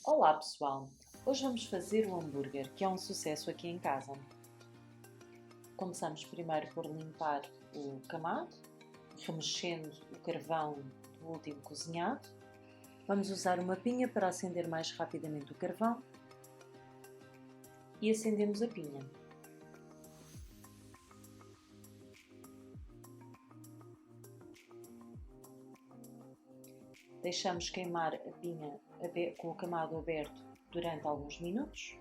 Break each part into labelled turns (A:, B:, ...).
A: Olá pessoal, hoje vamos fazer o hambúrguer, que é um sucesso aqui em casa. Começamos primeiro por limpar o camado, remexendo o carvão do último cozinhado. Vamos usar uma pinha para acender mais rapidamente o carvão e acendemos a pinha. Deixamos queimar a pinha com o camado aberto durante alguns minutos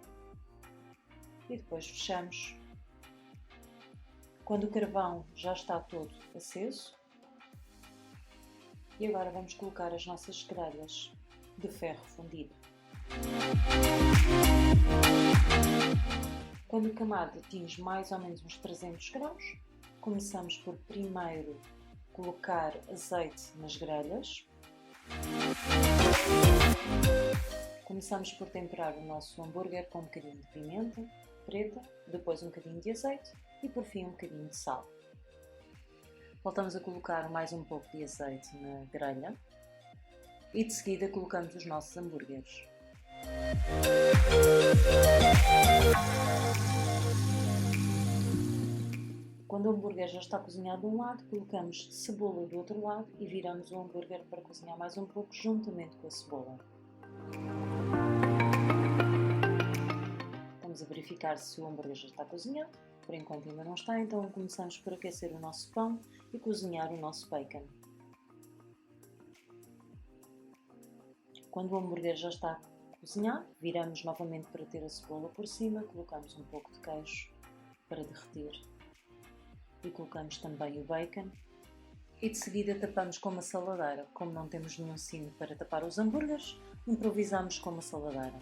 A: e depois fechamos. Quando o carvão já está todo aceso, e agora vamos colocar as nossas grelhas de ferro fundido. Quando o camado atinge mais ou menos uns 300 graus, começamos por primeiro colocar azeite nas grelhas. Começamos por temperar o nosso hambúrguer com um bocadinho de pimenta preta, depois um bocadinho de azeite e por fim um bocadinho de sal. Voltamos a colocar mais um pouco de azeite na grelha e de seguida colocamos os nossos hambúrgueres. Quando o hambúrguer já está cozinhado de um lado, colocamos cebola do outro lado e viramos o hambúrguer para cozinhar mais um pouco juntamente com a cebola. Estamos a verificar se o hambúrguer já está cozinhado. Por enquanto ainda não está, então começamos por aquecer o nosso pão e cozinhar o nosso bacon. Quando o hambúrguer já está cozinhado, viramos novamente para ter a cebola por cima, colocamos um pouco de queijo para derreter e colocamos também o bacon e de seguida tapamos com uma saladeira. Como não temos nenhum sino para tapar os hambúrgueres, improvisamos com uma saladeira.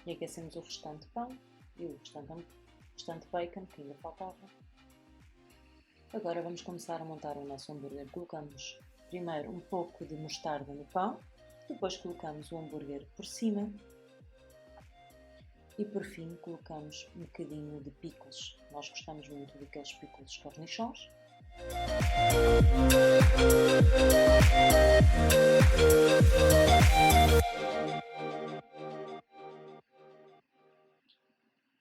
A: E aquecemos o restante pão e o restante bacon que ainda faltava. Agora vamos começar a montar o nosso hambúrguer. Colocamos primeiro um pouco de mostarda no pão, depois colocamos o hambúrguer por cima e por fim colocamos um bocadinho de picles. Nós gostamos muito daqueles picles cornichons.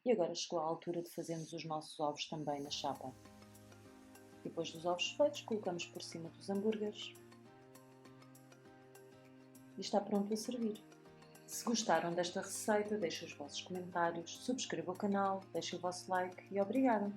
A: E agora chegou a altura de fazermos os nossos ovos também na chapa. Depois dos ovos feitos, colocamos por cima dos hambúrgueres e está pronto a servir. Se gostaram desta receita, deixem os vossos comentários, subscrevam o canal, deixem o vosso like e obrigada!